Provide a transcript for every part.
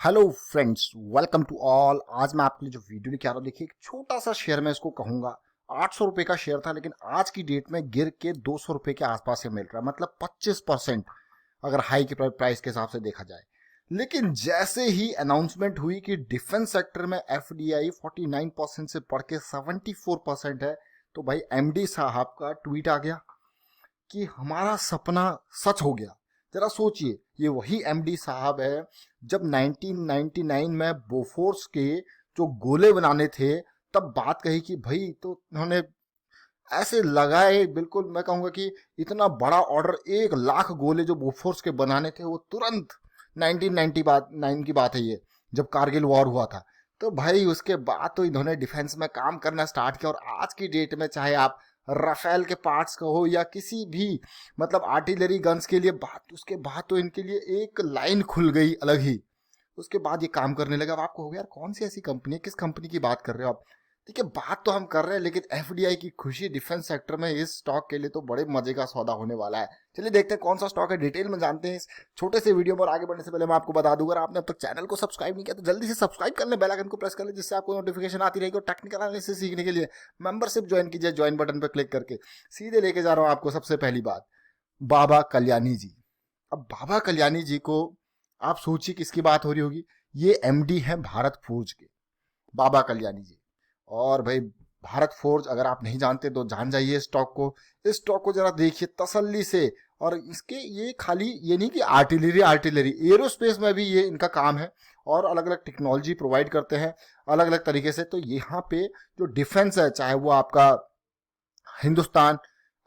Hello friends, welcome to all. आज मैं आपके लिए जो वीडियो लेके आ रहा हूँ, देखिए एक छोटा सा शेयर मैं इसको कहूंगा। 800 रुपए का शेयर था, लेकिन आज की डेट में गिर के 200 रुपए के आसपास से मिल रहा है, मतलब 25% अगर हाई के प्राइस के हिसाब से देखा जाए। लेकिन जैसे ही अनाउंसमेंट हुई कि डिफेंस सेक्टर में एफडीआई 49% से बढ़ के 74% है, तो भाई एमडी साहब का ट्वीट आ गया कि हमारा सपना सच हो गया। जरा सोचिए, ये वही एमडी साहब है जब 1999 में बोफोर्स के जो गोले बनाने थे, तब बात कही कि भाई, तो उन्होंने ऐसे लगाए, बिल्कुल मैं कहूंगा कि इतना बड़ा ऑर्डर, 1 लाख गोले जो बोफोर्स के बनाने थे, वो तुरंत 1999 की बात है ये, जब कारगिल वॉर हुआ था। तो भाई उसके बाद तो इन्होंने डिफेंस में काम करना स्टार्ट किया, और आज की डेट में चाहे आप राफेल के पार्ट्स कहो या किसी भी मतलब आर्टिलरी गन्स के लिए बात, उसके बाद तो इनके लिए एक लाइन खुल गई अलग ही। उसके बाद ये काम करने लगा। अब आपको हो गया, यार कौन सी ऐसी कंपनी है, किस कंपनी की बात कर रहे हो आप। देखिए, बात तो हम कर रहे हैं, लेकिन एफडीआई की खुशी डिफेंस सेक्टर में इस स्टॉक के लिए तो बड़े मजे का सौदा होने वाला है। चलिए देखते हैं कौन सा स्टॉक है, डिटेल में जानते हैं इस छोटे से वीडियो में। और आगे बढ़ने से पहले मैं आपको बता दूं, अगर आपने अब तक चैनल को सब्सक्राइब नहीं किया तो जल्दी से सब्सक्राइब कर लें, बेल आइकन को प्रेस कर लें, जिससे आपको नोटिफिकेशन आती रहेगी। और टेक्निकल एनालिसिस सीखने के लिए मेंबरशिप ज्वाइन कीजिए, ज्वाइन बटन पर क्लिक करके। सीधे लेके जा रहा हूं आपको। सबसे पहली बात, बाबा कल्याणी जी। अब बाबा कल्याणी जी को आप सोचिए किसकी बात हो रही होगी। ये एमडी हैं भारत फोर्ज के, बाबा कल्याणी जी। और भाई, भारत फोर्ज अगर आप नहीं जानते तो जान जाइए स्टॉक को। इस स्टॉक को जरा देखिए तसल्ली से। और इसके ये खाली ये नहीं कि आर्टिलरी एरोस्पेस में भी ये इनका काम है, और अलग अलग टेक्नोलॉजी प्रोवाइड करते हैं अलग अलग तरीके से। तो यहाँ पे जो डिफेंस है, चाहे वो आपका हिंदुस्तान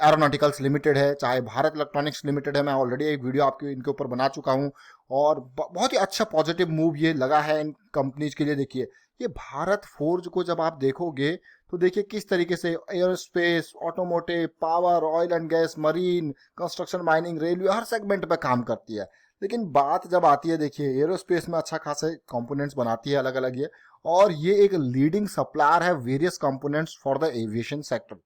एरोनॉटिकल्स लिमिटेड है, चाहे भारत इलेक्ट्रॉनिक्स लिमिटेड है, मैं ऑलरेडी एक वीडियो आपके इनके ऊपर बना चुका हूं। और बहुत ही अच्छा पॉजिटिव मूव ये लगा है इन कंपनीज के लिए। देखिए, ये भारत फोर्ज को जब आप देखोगे तो देखिए किस तरीके से aerospace, automotive, power, oil and gas, marine, construction, mining, railway, her segment पे काम करती है। लेकिन बात जब आती है, देखिए एरोस्पेस में अच्छा खासे कंपोनेंट्स बनाती है अलग अलग ये। और ये एक लीडिंग सप्लायर है various components for the aviation sector.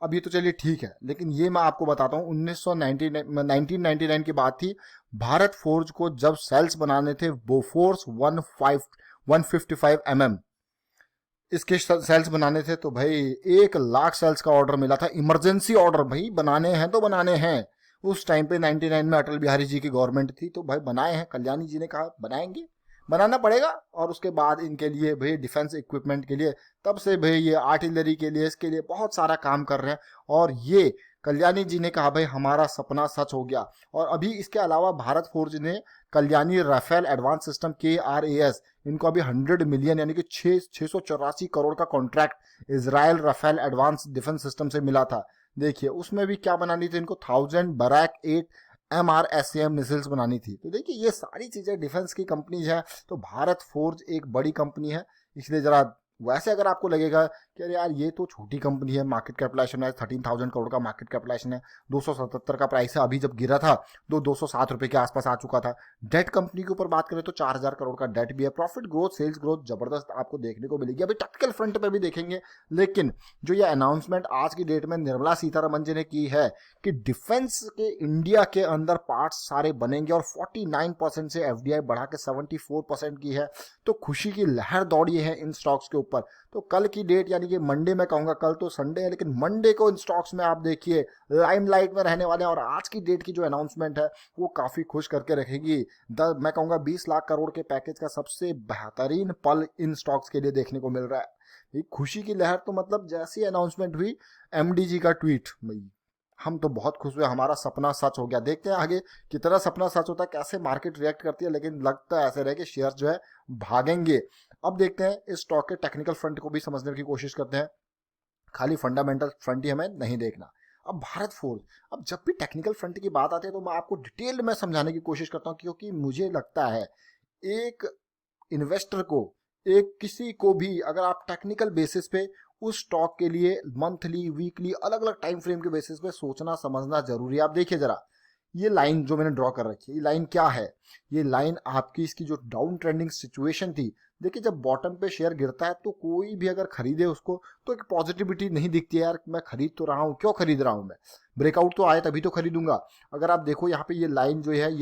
अब ये तो चलिए ठीक है, लेकिन ये मैं आपको बताता हूँ, 1999 की बात थी। भारत फोर्ज को जब सेल्स बनाने थे बोफोर्स 155 इसके सेल्स बनाने थे, तो भाई 1 लाख सेल्स का ऑर्डर मिला था, इमरजेंसी ऑर्डर। भाई बनाने हैं तो बनाने हैं। उस टाइम पे 99 में अटल बिहारी जी की गवर्नमेंट थी, तो भाई बनाए हैं। कल्याणी जी ने कहा बनाएंगे, बनाना पड़ेगा। और उसके बाद इनके लिए भाई डिफेंस इक्विपमेंट के लिए, तब से भाई ये आर्टिलरी के लिए, इसके लिए बहुत सारा काम कर रहे हैं। और ये कल्याणी जी ने कहा भाई हमारा सपना सच हो गया। और अभी इसके अलावा भारत फोर्ज ने Kalyani Rafael advance system KRAS, इनको अभी 100 मिलियन यानी कि 684 करोड़ का contract Israel Rafael advance defence system से मिला था। देखिए उसमें भी क्या बनानी थी इनको, 1000 बराक 8 MRSAM मिसाइल्स बनानी थी। तो देखिए ये सारी चीजें डिफेंस की कंपनीज है। तो भारत फोर्ज एक बड़ी कंपनी है, इसलिए जरा वैसे अगर आपको लगेगा कि अरे यार ये तो छोटी कंपनी है, मार्केट कैपिटलाइजेशन है 13,000 करोड़ का मार्केट कैपिटलाइजेशन है, 277 का प्राइस है, अभी जब गिरा था तो 207 रुपए के आसपास आ चुका था। डेट कंपनी के ऊपर बात करें तो 4,000 करोड़ का डेट भी है। प्रॉफिट ग्रोथ, सेल्स ग्रोथ जबरदस्त आपको देखने को मिलेगी। अभी टेक्निकल फ्रंट पे भी देखेंगे। लेकिन जो ये अनाउंसमेंट आज की डेट में निर्मला सीतारमन जी ने की है कि डिफेंस के इंडिया के अंदर पार्ट्स सारे बनेंगे, और 49% से एफडीआई बढ़ा के 74% की है, तो खुशी की लहर दौड़ी है इन स्टॉक्स के ऊपर। तो कल की डेट यानी कि मंडे में कहूंगा, कल तो संडे है, लेकिन मंडे को इन स्टॉक्स में आप देखिए लाइमलाइट में रहने वाले हैं। और आज की डेट की जो अनाउंसमेंट है वो काफी खुश करके रखेगी। मैं कहूंगा 20 लाख करोड़ के पैकेज का सबसे बेहतरीन पल इन स्टॉक्स के लिए देखने को मिल रहा है। ये खुशी की लहर तो मतलब जैसी अनाउंसमेंट हुई, एमडी जी का ट्वीट, हम तो बहुत खुश हुए, हमारा सपना सच हो गया। देखते हैं आगे कितना सपना सच होता है, कैसे मार्केट रिएक्ट करती है। लेकिन लगता है ऐसे रहे कि शेयर जो है भागेंगे। अब देखते हैं इस स्टॉक के टेक्निकल फ्रंट को भी समझने की कोशिश करते हैं, खाली फंडामेंटल फ्रंट ही हमें नहीं देखना। अब भारत फोर्ज, अब जब भी टेक्निकल फ्रंट की बात आती है तो मैं आपको डिटेल में समझाने की कोशिश करता हूं, क्योंकि मुझे लगता है एक इन्वेस्टर को, एक किसी को भी, अगर आप टेक्निकल बेसिस पे उस स्टॉक के लिए मंथली, वीकली, अलग अलग टाइम फ्रेम के बेसिस पे सोचना समझना जरूरी है। आप देखिए जरा, ये लाइन जो मैंने ड्रॉ कर रखी है, ये लाइन क्या है। ये लाइन आपकी इसकी जो डाउन ट्रेंडिंग सिचुएशन थी। देखिए जब बॉटम पे शेयर गिरता है तो कोई भी अगर खरीदे उसको तो एक पॉजिटिविटी नहीं दिखती है, यार मैं खरीद तो रहा हूँ, क्यों खरीद रहा हूँ मैं, ब्रेकआउट तो आए तभी तो खरीदूंगा। अगर आप देखो यहाँ पे ये लाइन जो है,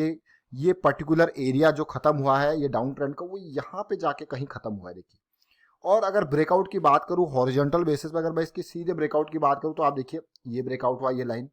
ये पर्टिकुलर एरिया जो खत्म हुआ है ये डाउन ट्रेंड का, वो यहाँ पे जाके कहीं खत्म हुआ है देखिए। और अगर ब्रेकआउट की बात करूँ हॉरिजॉन्टल बेसिस पे, अगर मैं इसकी सीधे ब्रेकआउट की बात करूँ तो आप देखिए ये ब्रेकआउट हुआ, ये लाइन,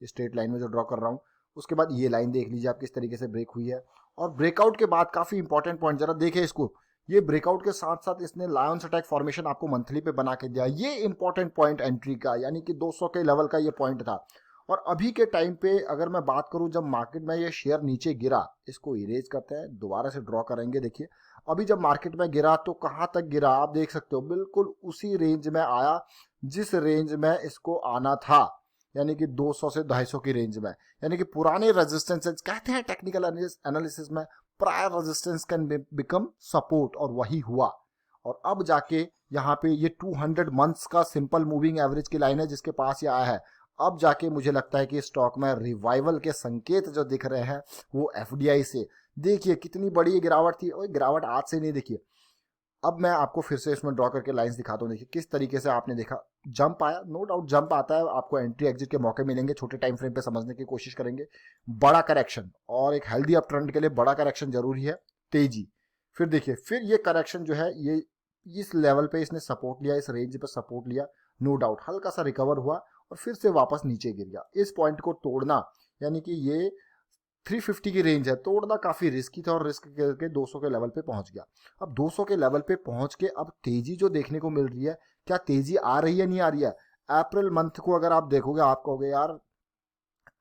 स्ट्रेट लाइन में जो ड्रॉ कर रहा हूँ, उसके बाद ये लाइन देख लीजिए आप किस तरीके से ब्रेक हुई है। और ब्रेकआउट के बाद काफी इंपॉर्टेंट पॉइंट जरा देखिए इसको, ये ब्रेकआउट के साथ साथ इसने लायंस अटैक फॉर्मेशन आपको मंथली पे बना के दिया, ये इंपॉर्टेंट पॉइंट एंट्री का, यानी कि 200 के लेवल का ये पॉइंट था। और अभी के टाइम पे अगर मैं बात करूं जब मार्केट में ये शेयर नीचे गिरा, इसको इरेज करते हैं, दोबारा से ड्रॉ करेंगे, देखिए अभी जब मार्केट में गिरा तो कहां तक गिरा आप देख सकते हो, बिल्कुल उसी रेंज में आया जिस रेंज में इसको आना था, यानी कि 200 से 250 की रेंज में। यानी कि पुराने रेजिस्टेंसेस कहते हैं टेक्निकल एनालिसिस में, prior resistance can become support, और वही हुआ। और अब जाके यहाँ पे ये 200 मंथ्स का सिंपल मूविंग एवरेज की लाइन है जिसके पास ये आया है। अब जाके मुझे लगता है कि स्टॉक में रिवाइवल के संकेत जो दिख रहे हैं वो एफडीआई से, देखिए कितनी बड़ी गिरावट थी, और गिरावट आज से नहीं, देखिए अब मैं आपको फिर से इसमें ड्रॉ करके लाइंस दिखाता हूँ, देखिए किस तरीके से आपने देखा जंप आया, नो डाउट जंप आता है, आपको एंट्री एग्जिट के मौके मिलेंगे, छोटे टाइम फ्रेम पे समझने की कोशिश करेंगे। बड़ा करेक्शन और एक हेल्दी अप ट्रेंड के लिए बड़ा करेक्शन जरूरी है, तेजी। फिर देखिए फिर ये करेक्शन जो है ये इस लेवल पे इसने सपोर्ट लिया, इस रेंज पे सपोर्ट लिया, नो डाउट हल्का सा रिकवर हुआ और फिर से वापस नीचे गिर गया। इस पॉइंट को तोड़ना, यानी कि ये 350 की रेंज है, तोड़ना काफी रिस्की था, और रिस्क करके 200 के लेवल पे पहुंच गया। अब 200 के लेवल पे पहुंच के अब तेजी जो देखने को मिल रही है, क्या तेजी आ रही है नहीं आ रही है? अप्रैल मंथ को अगर आप देखोगे आप कहोगे यार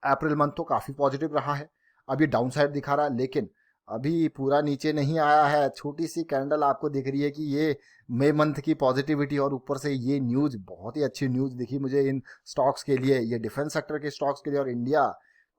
अप्रैल मंथ तो काफी पॉजिटिव रहा है, अब ये डाउन साइड दिखा रहा है, लेकिन अभी पूरा नीचे नहीं आया है। छोटी सी कैंडल आपको दिख रही है कि ये मई मंथ की पॉजिटिविटी, और ऊपर से ये न्यूज, बहुत ही अच्छी न्यूज दिखी मुझे इन स्टॉक्स के लिए, ये डिफेंस सेक्टर के स्टॉक्स के लिए, और इंडिया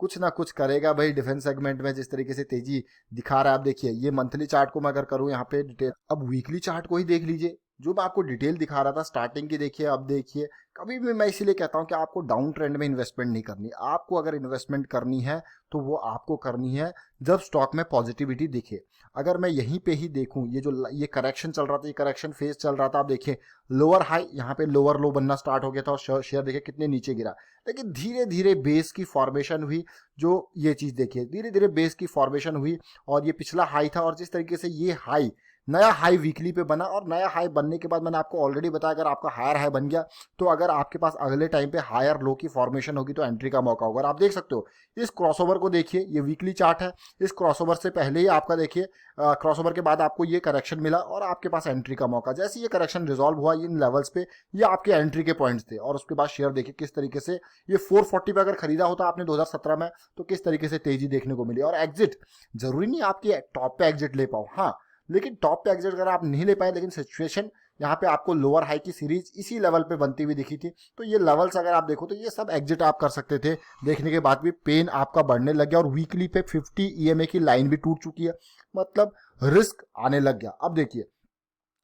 कुछ ना कुछ करेगा भाई डिफेंस सेगमेंट में, जिस तरीके से तेजी दिखा रहा है। आप देखिए ये मंथली चार्ट को मैं अगर करूं यहाँ पे डिटेल, अब वीकली चार्ट को ही देख लीजिए, जो मैं आपको डिटेल दिखा रहा था स्टार्टिंग की, देखिए अब देखिए। कभी भी मैं इसीलिए कहता हूं कि आपको डाउन ट्रेंड में इन्वेस्टमेंट नहीं करनी, आपको अगर इन्वेस्टमेंट करनी है तो वो आपको करनी है जब स्टॉक में पॉजिटिविटी दिखे। अगर मैं यहीं पे ही देखूं, ये जो ये करेक्शन चल रहा था, ये करेक्शन फेज चल रहा था, आप देखिए लोअर हाई, यहाँ पे लोअर लो बनना स्टार्ट हो गया था, और शेयर देखिए कितने नीचे गिरा, लेकिन धीरे धीरे बेस की फॉर्मेशन हुई, जो ये चीज देखिए धीरे धीरे बेस की फॉर्मेशन हुई, और ये पिछला हाई था, और जिस तरीके से ये हाई नया हाई वीकली पे बना, और नया हाई बनने के बाद मैंने आपको ऑलरेडी बताया अगर आपका हायर हाई बन गया तो अगर आपके पास अगले टाइम पे हायर लो की फॉर्मेशन होगी तो एंट्री का मौका होगा। और आप देख सकते हो इस क्रॉसओवर को, देखिए ये वीकली चार्ट है, इस क्रॉसओवर से पहले ही आपका देखिए क्रॉसओवर के बाद आपको ये करेक्शन मिला और आपके पास एंट्री का मौका। जैसे ये करेक्शन रिजॉल्व हुआ इन लेवल्स पे, ये आपके एंट्री के पॉइंट्स थे, और उसके बाद शेयर देखिए किस तरीके से ये 440 पे अगर खरीदा होता आपने 2017 में तो किस तरीके से तेजी देखने को मिली। और एग्जिट जरूरी नहीं आपकी टॉप पे एग्जिट ले पाओ, हाँ, लेकिन टॉप पे एग्जिट अगर आप नहीं ले पाए, लेकिन सिचुएशन यहाँ पे आपको लोअर हाई की सीरीज इसी लेवल पे बनती हुई दिखी थी, तो ये लेवल्स अगर आप देखो तो ये सब एग्जिट आप कर सकते थे। देखने के बाद भी पेन आपका बढ़ने लग गया, और वीकली पे 50 ईएमए की लाइन भी टूट चुकी है, मतलब रिस्क आने लग गया। अब देखिए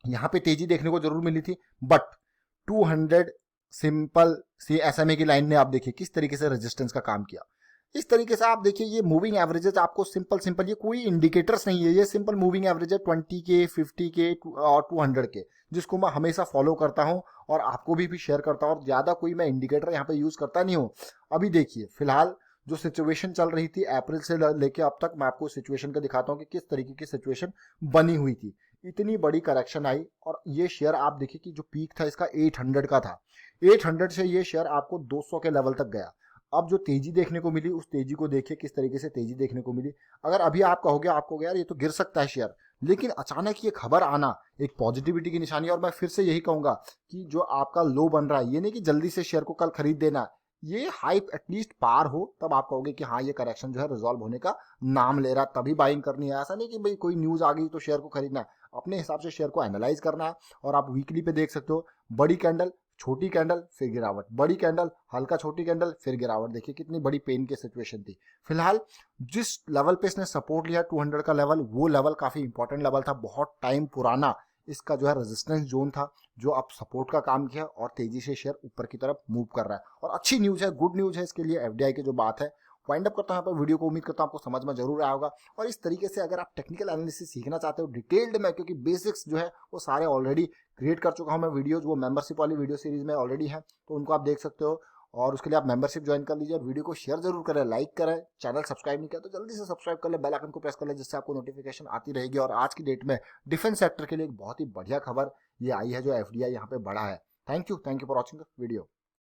यहाँ पे तेजी देखने को जरूर मिली थी, बट 200 सिंपल सी एसएमए की लाइन ने आप देखिए किस तरीके से रेजिस्टेंस का काम किया। इस तरीके से आप देखिए ये मूविंग एवरेजेस आपको सिंपल ये कोई इंडिकेटर्स नहीं है, ये सिंपल मूविंग एवरेज है 20 के 50 के और 200 के, जिसको मैं हमेशा फॉलो करता हूं और आपको भी शेयर करता हूं, और ज्यादा कोई मैं इंडिकेटर यहाँ पे यूज करता नहीं हूं। अभी देखिए फिलहाल जो सिचुएशन चल रही थी अप्रैल से लेके अब तक, मैं आपको सिचुएशन का दिखाता हूँ कि किस तरीके की सिचुएशन बनी हुई थी। इतनी बड़ी करेक्शन आई, और ये शेयर आप देखिए कि जो पीक था इसका 800 का था, 800 से ये शेयर आपको 200 के लेवल तक गया। अब जो तेजी देखने को मिली उस तेजी को देखिए किस तरीके से तेजी देखने को मिली। अगर अभी आप कहोगे आपको यार ये तो गिर सकता है शेयर, लेकिन अचानक ये खबर आना एक पॉजिटिविटी की निशानी है। और मैं फिर से यही कहूंगा कि जो आपका लो बन रहा है, ये नहीं कि जल्दी से शेयर को कल खरीद देना, ये हाइप एटलीस्ट पार हो तब आप कहोगे कि हाँ ये करेक्शन जो है रिजॉल्व होने का नाम ले रहा, तभी बाइंग करनी है। ऐसा नहीं कि भाई कोई न्यूज आ गई तो शेयर को खरीदना है, अपने हिसाब से शेयर को एनालाइज करना है। और आप वीकली पे देख सकते हो बड़ी कैंडल, छोटी कैंडल, फिर गिरावट, बड़ी कैंडल, हल्का छोटी कैंडल, फिर गिरावट, देखिए कितनी बड़ी पेन की सिचुएशन थी। फिलहाल जिस लेवल पे इसने सपोर्ट लिया 200 का लेवल, वो लेवल काफी इंपॉर्टेंट लेवल था, बहुत टाइम पुराना इसका जो है रेजिस्टेंस जोन था, जो अब सपोर्ट का काम किया, और तेजी से शेयर ऊपर की तरफ मूव कर रहा है। और अच्छी न्यूज है, गुड न्यूज है इसके लिए एफडीआई की जो बात है। वाइंड अप करता हूं यहाँ पर वीडियो को, उम्मीद करता हूं आपको समझ में जरूर आया होगा। और इस तरीके से अगर आप टेक्निकल एनालिसिस सीखना चाहते हो डिटेल्ड में, क्योंकि बेसिक्स जो है वो सारे ऑलरेडी क्रिएट कर चुका हूं मैं वीडियोज, वो मेंबरशिप वाली वीडियो सीरीज में ऑलरेडी है, तो उनको आप देख सकते हो। और उसके लिए आप मेंबरशिप ज्वाइन कर लीजिए और वीडियो को शेयर जरूर करें, लाइक करें। चैनल सब्सक्राइब नहीं किया तो जल्दी से सब्सक्राइब कर ले, बेल आइकन को प्रेस कर ले, जिससे आपको नोटिफिकेशन आती रहेगी। और आज की डेट में डिफेंस सेक्टर के लिए एक बहुत ही बढ़िया खबर ये आई है, जो एफडीआई यहाँ पे बढ़ा है। Thank you for watching the video.